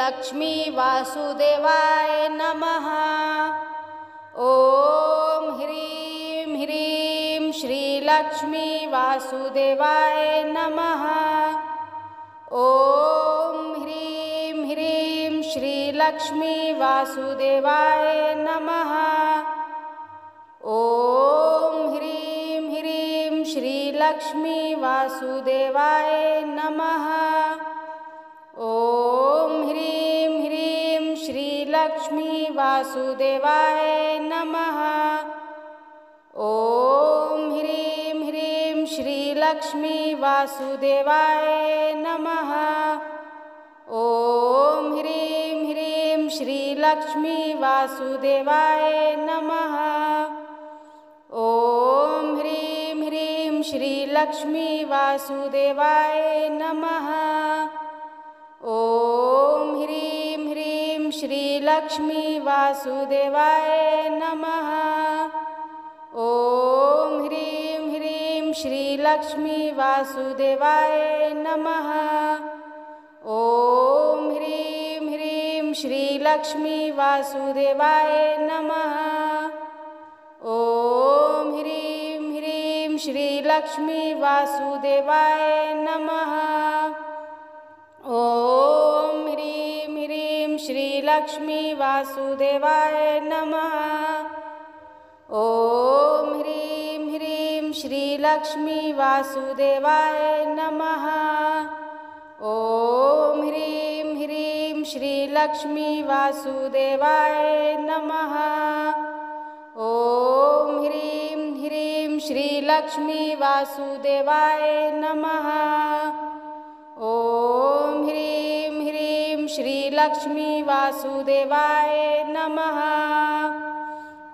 लक्ष्मी वासुदेवाय नमः। ॐ ह्रीं ह्रीं श्री लक्ष्मी वासुदेवाय नमः। ॐ ह्रीं ह्रीं श्री लक्ष्मी वासुदेवाय नमः। ॐ ह्रीं ह्रीं श्री लक्ष्मी वासुदेवाय नमः। ॐ ह्रीं ह्रीं श्री लक्ष्मी वासुदेवाय नमः। ॐ ह्रीं ह्रीं श्री लक्ष्मी वासुदेवाय नमः। ॐ ह्रीं ह्रीं श्री लक्ष्मी वासुदेवाय नमः। ॐ ह्रीं ह्रीं श्री लक्ष्मी वासुदेवाय नमः। ॐ ह्रीं ह्रीं श्री लक्ष्मी वासुदेवाय नमः। ॐ ह्रीं ह्रीं श्री लक्ष्मी वासुदेवाय नमः। ॐ ह्रीं ह्रीं श्री लक्ष्मी वासुदेवाय नमः। ॐ ह्रीं ह्रीं श्री लक्ष्मी वासुदेवाय नमः। ॐ ह्रीं ह्रीं श्री लक्ष्मी वासुदेवाय नमः। ॐ ह्रीं ह्रीं श्री लक्ष्मी वासुदेवाय नमः। ॐ ह्रीं ह्रीं श्री लक्ष्मी वासुदेवाय नमः। ॐ ह्रीं ह्रीं श्री लक्ष्मी वासुदेवाय नमः। ॐ ह्रीं ह्रीं श्री लक्ष्मी वासुदेवाय नमः।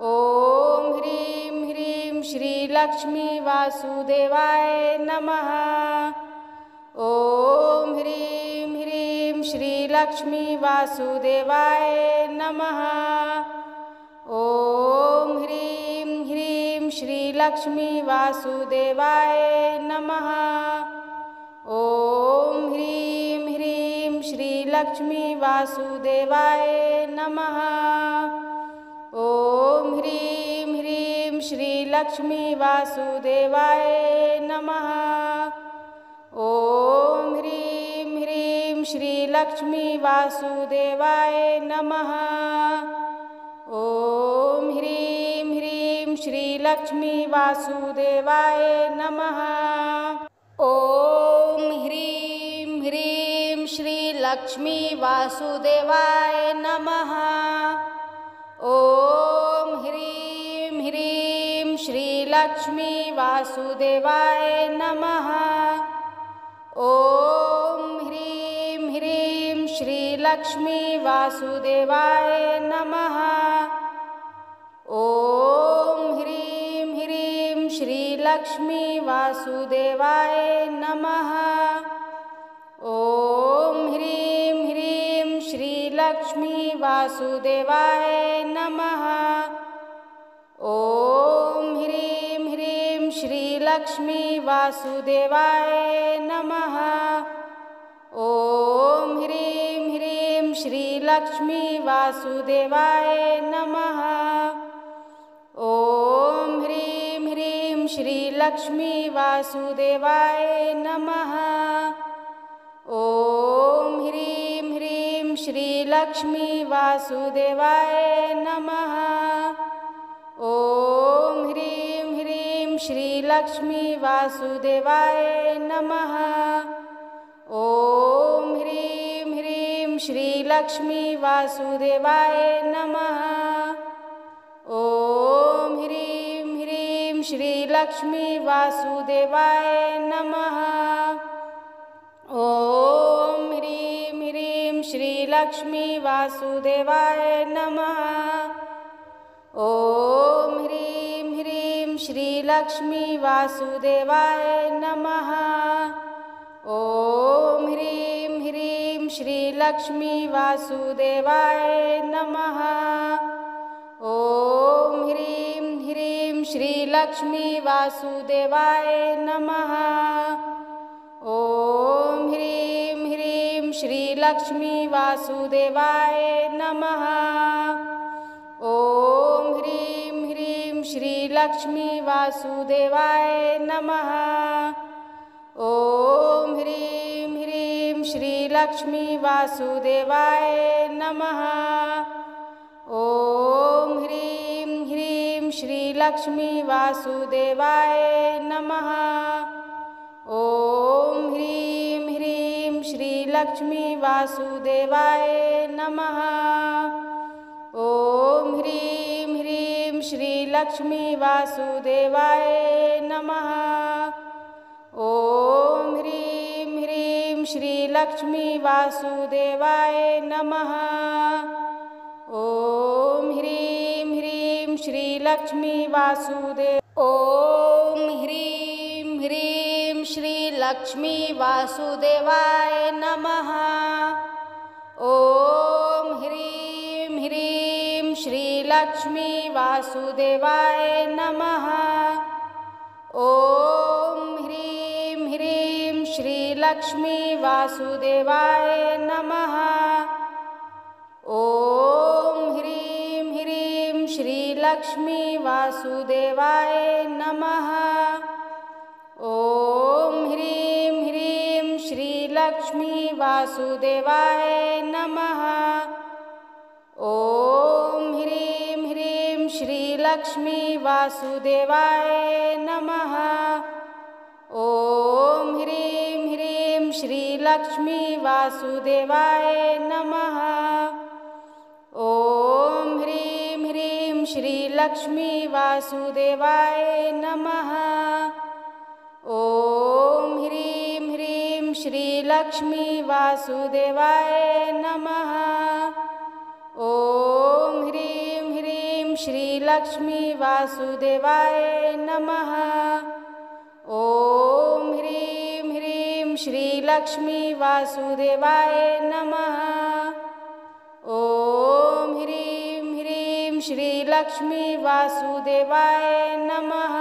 ॐ ह्रीं ह्रीं श्री लक्ष्मी वासुदेवाय नमः। ॐ ह्रीं ह्रीं श्री लक्ष्मी वासुदेवाय नमः। ॐ ह्रीं ह्रीं श्री लक्ष्मी वासुदेवाय नमः। ॐ ह्रीं ह्रीं श्री लक्ष्मी वासुदेवाय नमः। ॐ ह्रीं ह्रीं श्री लक्ष्मी वासुदेवाय नमः। ॐ ह्रीं ह्रीं श्री लक्ष्मी वासुदेवाय नमः। ॐ ह्रीं ह्रीं श्री लक्ष्मी वासुदेवाय नमः। ॐ ह्रीं ह्रीं श्री लक्ष्मी वासुदेवाय नमः। ॐ ह्रीं ह्रीं श्री लक्ष्मी वासुदेवाय नमः। ॐ ह्रीं ह्रीं श्री लक्ष्मी वासुदेवाय नमः। ॐ ह्रीं ह्रीं श्री लक्ष्मी वासुदेवाय नमः। ॐ ह्रीं ह्रीं श्री लक्ष्मी वासुदेवाय नमः। ॐ ह्रीं ह्रीं श्री लक्ष्मी वासुदेवाय नमः। ॐ ह्रीं ह्रीं श्री लक्ष्मी वासुदेवाय नमः। ॐ ह्रीं ह्रीं श्री लक्ष्मी वासुदेवाय नमः। ॐ ह्रीं ह्रीं श्री लक्ष्मी वासुदेवाय नमः। ॐ ह्रीं ह्रीं श्री लक्ष्मी वासुदेवाय नमः। ॐ ह्रीं ह्रीं श्री लक्ष्मी वासुदेवाय नमः। ॐ ह्रीं ह्रीं श्री लक्ष्मी वासुदेवाय नमः। ॐ ह्रीं ह्रीं श्री लक्ष्मी वासुदेवाय नमः। ॐ ह्रीं ह्रीं श्री लक्ष्मी वासुदेवाय नमः। ॐ ह्रीं ह्रीं श्री लक्ष्मी वासुदेवाय नमः। ॐ ह्रीं ह्रीं श्री लक्ष्मी वासुदेवाय नमः। ॐ ह्रीं ह्रीं श्रीलक्ष्मी वासुदेवाय नमः। ॐ ह्रीं ह्रीं श्रीलक्ष्मी वासुदेवाय नमः। ॐ ह्रीं ह्रीं श्रीलक्ष्मी वासुदेवाय नमः। ॐ ह्रीं ह्रीं श्रीलक्ष्मी वासुदेवाय नमः। ॐ ह्रीं ह्रीं श्रीलक्ष्मी वासुदेवाय नमः। ॐ ह्रीं ह्रीं श्रीलक्ष्मी वासुदेवाय नमः। ॐ ह्रीं ह्रीं श्रीलक्ष्मी वासुदेवाय नमः। ॐ ह्रीं ह्रीं श्रीलक्ष्मी वासुदेव। ॐ ह्रीं ह्रीं श्रीलक्ष्मी वासुदेवाय नमः। ॐ ह्रीं ह्रीं श्रीलक्ष्मी वासुदेवाय नमः। ॐ ह्रीं ह्रीं श्रीलक्ष्मी वासुदेवाय नमः। ॐ ह्रीं ह्रीं श्रीलक्ष्मी वासुदेवाय नमः। ॐ ह्रीं ह्रीं श्रीलक्ष्मी वासुदेवाय नमः। ॐ ह्रीं ह्रीं श्रीलक्ष्मी वासुदेवाय नमः। ॐ ह्रीं ह्रीं श्रीलक्ष्मी वासुदेवाय नमः। ॐ ह्रीं ह्रीं श्रीलक्ष्मी वासुदेवाय नमः। ॐ ह्रीं ह्रीं श्रीलक्ष्मी वासुदेवाय नमः। ॐ ह्रीं ह्रीं श्रीलक्ष्मी वासुदेवाय नमः। ॐ ह्रीं ह्रीं श्रीलक्ष्मी वासुदेवाय नमः। ॐ ह्रीं ह्रीं श्रीलक्ष्मी वासुदेवाय नमः।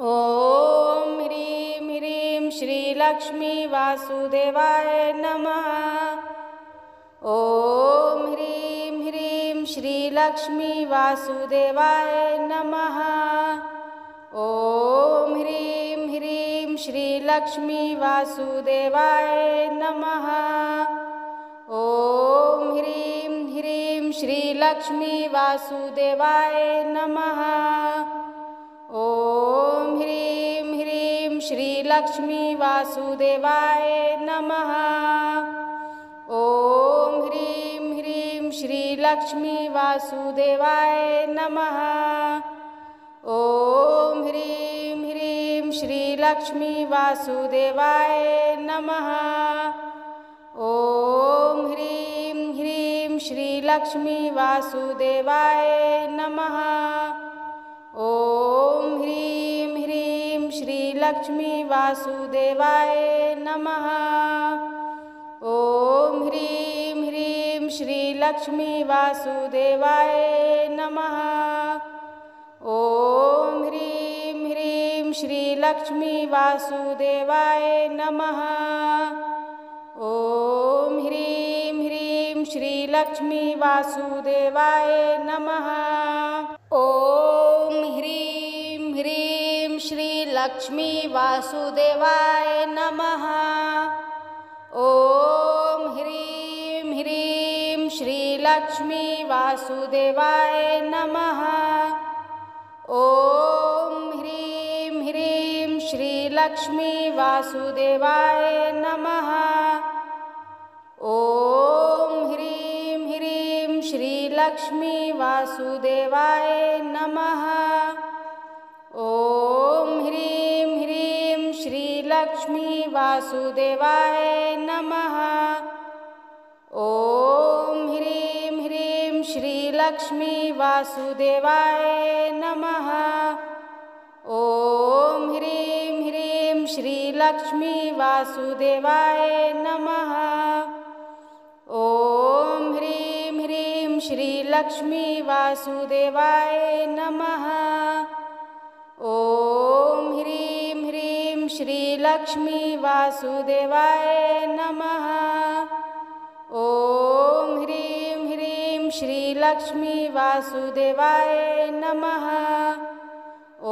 ॐ ह्रीं ह्रीं श्रीलक्ष्मी वासुदेवाय नमः। ॐ ह्रीं ह्रीं श्रीलक्ष्मी वासुदेवाय नमः। ॐ ह्रीं ह्रीं श्रीलक्ष्मी वासुदेवाय नमः। ॐ ह्रीं ह्रीं श्रीलक्ष्मी वासुदेवाय नमः। ॐ ह्रीं ह्रीं श्रीलक्ष्मी वासुदेवाय नमः। ॐ ह्रीं ह्रीं श्रीलक्ष्मी वासुदेवाय नमः। ॐ ह्रीं ह्रीं श्रीलक्ष्मी वासुदेवाय नमः। ॐ ह्रीं ह्रीं श्रीलक्ष्मी वासुदेवाय नमः। ॐ ह्रीं ह्रीं श्रीलक्ष्मी वासुदेवाय नमः। ॐ ह्रीं ह्रीं श्रीलक्ष्मी वासुदेवाय नमः। ॐ ह्रीं ह्रीं श्रीलक्ष्मी वासुदेवाय नमः। ॐ ह्रीं ह्रीं श्रीलक्ष्मी वासुदेवाय नमः। ॐ ह्रीं ह्रीं श्रीलक्ष्मी वासुदेवाय नमः। ॐ ह्रीं ह्रीं श्रीलक्ष्मी वासुदेवाय नमः। ॐ ह्रीं ह्रीं श्रीलक्ष्मी वासुदेवाय नमः। ॐ ह्रीं ह्रीं श्रीलक्ष्मी वासुदेवाय नमः। ॐ ह्रीं ह्रीं श्रीलक्ष्मी वासुदेवाय नमः। ॐ ह्रीं ह्रीं श्रीलक्ष्मी वासुदेवाय नमः। ॐ ह्रीं ह्रीं श्रीलक्ष्मी वासुदेवाय नमः। ॐ ह्रीं ह्रीं श्रीलक्ष्मी वासुदेवाय नमः। ॐ ह्रीं ह्रीं श्रीलक्ष्मी वासुदेवाय नमः। ॐ ह्रीं ह्रीं श्रीलक्ष्मी वासुदेवाय नमः।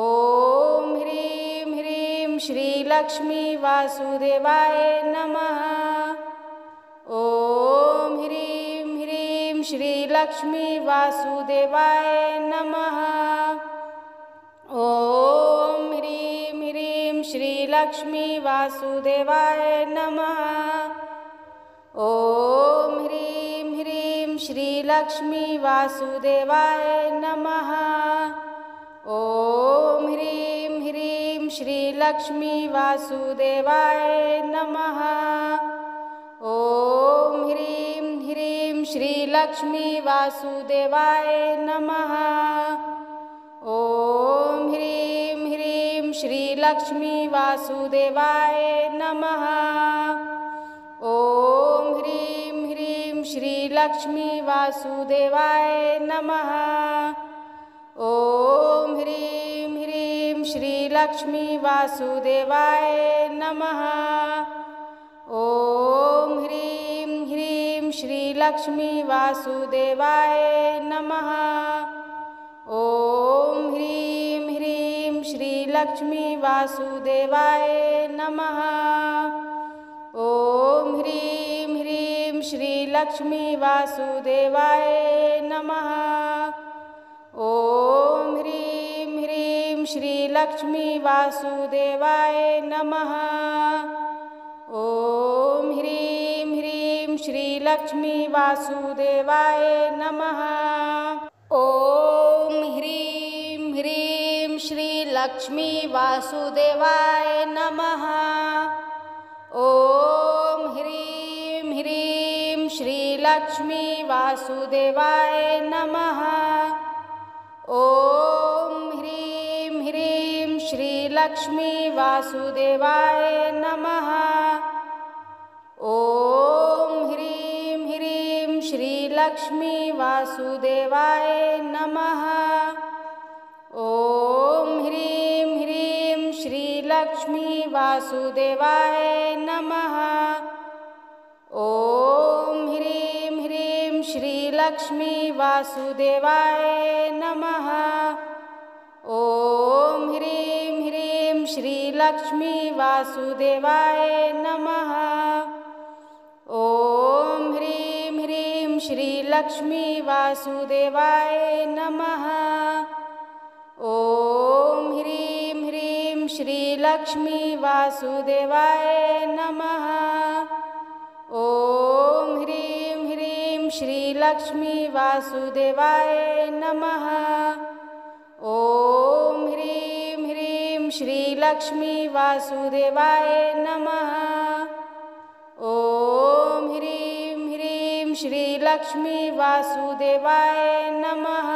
ॐ ह्रीं ह्रीं श्रीलक्ष्मी वासुदेवाय नमः। ॐ ह्रीं ह्रीं श्रीलक्ष्मी वासुदेवाय नमः। ॐ ह्रीं ह्रीं श्रीलक्ष्मी वासुदेवाय नमः। ॐ ह्रीं ह्रीं श्रीलक्ष्मी वासुदेवाय नमः। ॐ ह्रीं ह्रीं श्रीलक्ष्मी वासुदेवाय नमः। ॐ ह्रीं ह्रीं श्रीलक्ष्मी वासुदेवाय नमः। ॐ ह्रीं ह्रीं श्रीलक्ष्मी वासुदेवाय नमः। ॐ ह्रीं ह्रीं श्रीलक्ष्मी वासुदेवाय नमः। ॐ ह्रीं ह्रीं श्रीलक्ष्मी वासुदेवाय नमः। ॐ ह्रीं ह्रीं श्रीलक्ष्मी वासुदेवाय नमः। ॐ ह्रीं ह्रीं श्रीलक्ष्मी वासुदेवाय नमः। ॐ ह्रीं ह्रीं श्रीलक्ष्मी वासुदेवाय नमः। ॐ ह्रीं ह्रीं श्रीलक्ष्मी वासुदेवाय नमः। ॐ ह्रीं ह्रीं श्रीलक्ष्मी वासुदेवाय नमः। ॐ ह्रीं ह्रीं श्रीलक्ष्मी वासुदेवाय नमः। ॐ ह्रीं ह्रीं श्रीलक्ष्मी वासुदेवाय नमः। ॐ ह्रीं ह्रीं श्रीलक्ष्मी वासुदेवाय नमः। ॐ ह्रीं ह्रीं श्रीलक्ष्मी वासुदेवाय नमः। ॐ ह्रीं ह्रीं श्रीलक्ष्मी वासुदेवाय नमः। ॐ ह्रीं ह्रीं श्रीलक्ष्मी वासुदेवाय नमः। ॐ ह्रीं ह्रीं श्रीलक्ष्मी वासुदेवाय नमः। ॐ ह्रीं ह्रीं श्रीलक्ष्मी वासुदेवाय नमः। ॐ ह्रीं ह्रीं श्रीलक्ष्मी वासुदेवाय नमः। ॐ ह्रीं ह्रीं श्रीलक्ष्मी वासुदेवाय नमः। ॐ ह्रीं ह्रीं श्रीलक्ष्मी वासुदेवाय नमः। ॐ ह्रीं ह्रीं श्रीलक्ष्मी वासुदेवाय नमः।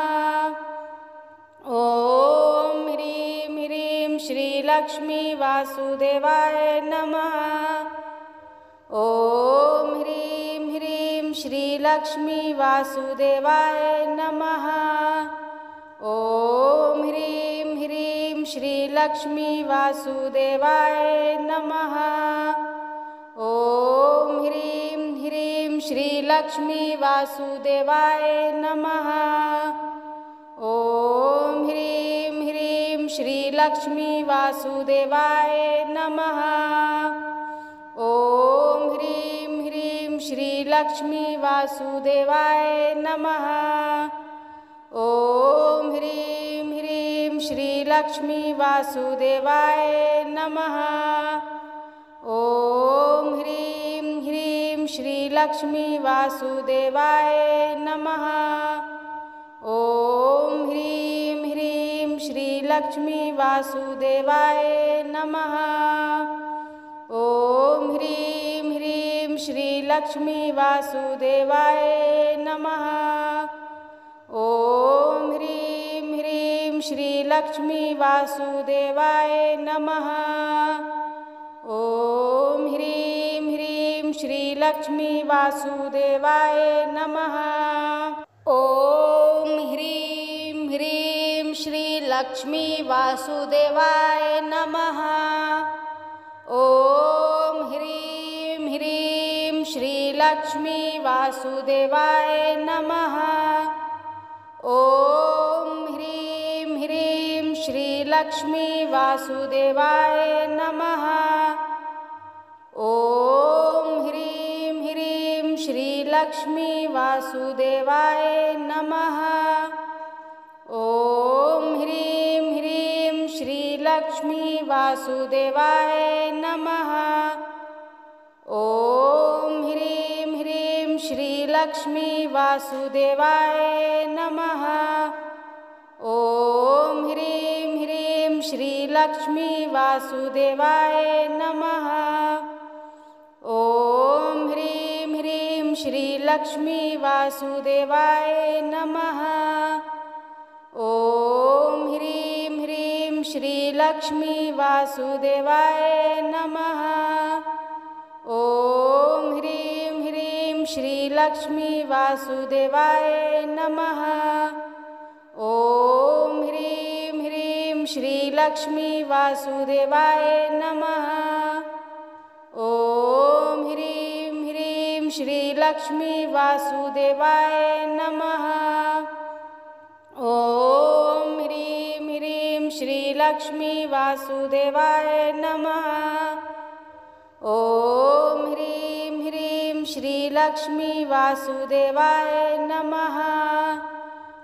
ॐ ह्रीं ह्रीं श्रीलक्ष्मी वासुदेवाय नमः। ॐ ह्रीं ह्रीं श्रीलक्ष्मी वासुदेवाय नमः। ॐ ह्रीं ह्रीं श्रीलक्ष्मी वासुदेवाय नमः। ॐ ह्रीं ह्रीं श्रीलक्ष्मी वासुदेवाय नमः। ॐ ह्रीं ह्रीं श्रीलक्ष्मी वासुदेवाय नमः। ॐ ह्रीं ह्रीं श्रीलक्ष्मी वासुदेवाय नमः। ॐ ह्रीं ह्रीं श्रीलक्ष्मी वासुदेवाय नमः। ॐ ह्रीं ह्रीं श्रीलक्ष्मी वासुदेवाय नमः। ॐ ह्रीं ह्रीं श्रीलक्ष्मी वासुदेवाय नमः। ॐ ह्रीं ह्रीं श्रीलक्ष्मी वासुदेवाय नमः। ॐ ह्रीं ह्रीं श्रीलक्ष्मी वासुदेवाय नमः। ॐ ह्रीं ह्रीं श्रीलक्ष्मी वासुदेवाय नमः। ॐ ह्रीं ह्रीं श्रीलक्ष्मी वासुदेवाय नमः। ॐ ह्रीं ह्रीं श्रीलक्ष्मी वासुदेवाय नमः। ॐ ह्रीं ह्रीं श्रीलक्ष्मी वासुदेवाय नमः। ॐ ह्रीं ह्रीं श्रीलक्ष्मी वासुदेवाय नमः। ॐ ह्रीं ह्रीं श्रीलक्ष्मी वासुदेवाय नमः। ॐ ह्रीं ह्रीं श्रीलक्ष्मी वासुदेवाय नमः। ॐ ह्रीं ह्रीं श्रीलक्ष्मी वासुदेवाय नमः। ॐ ह्रीं ह्रीं श्रीलक्ष्मी वासुदेवाय नमः। ॐ ह्रीं ह्रीं श्रीलक्ष्मी वासुदेवाय नमः। ॐ ह्रीं ह्रीं श्रीलक्ष्मी वासुदेवाय नमः। ॐ ह्रीं ह्रीं श्रीलक्ष्मी वासुदेवाय नमः। ॐ ह्रीं ह्रीं श्रीलक्ष्मी वासुदेवाय नमः। ॐ ह्रीं ह्रीं श्रीलक्ष्मी वासुदेवाय नमः। ॐ ह्रीं ह्रीं श्रीलक्ष्मी वासुदेवाय नमः।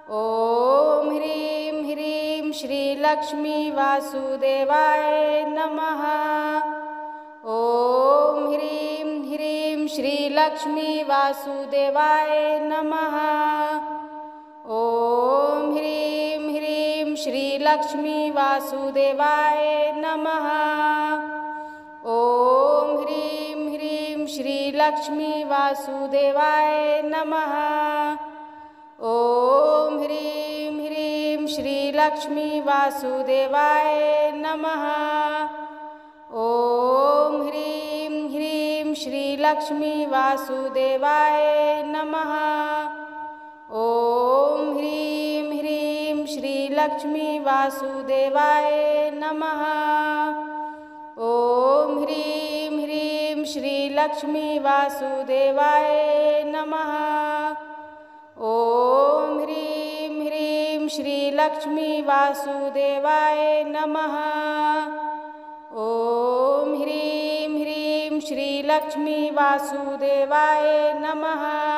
ॐ ह्रीं ह्रीं श्रीलक्ष्मी वासुदेवाय नमः। ॐ ह्रीं ह्रीं श्रीलक्ष्मी वासुदेवाय नमः। ॐ ह्रीं ह्रीं श्रीलक्ष्मी वासुदेवाय नमः। ॐ ह्रीं ह्रीं श्रीलक्ष्मी वासुदेवाय नमः। ॐ ह्रीं ह्रीं श्रीलक्ष्मी वासुदेवाय नमः। ॐ ह्रीं ह्रीं श्रीलक्ष्मी वासुदेवाय नमः। ॐ ह्रीं ह्रीं श्रीलक्ष्मी वासुदेवाय नमः। ॐ ह्रीं ह्रीं श्रीलक्ष्मी वासुदेवाय नमः। ॐ ह्रीं ह्रीं श्रीलक्ष्मी वासुदेवाय नमः। ॐ ह्रीं ह्रीं श्रीलक्ष्मी वासुदेवाय नमः।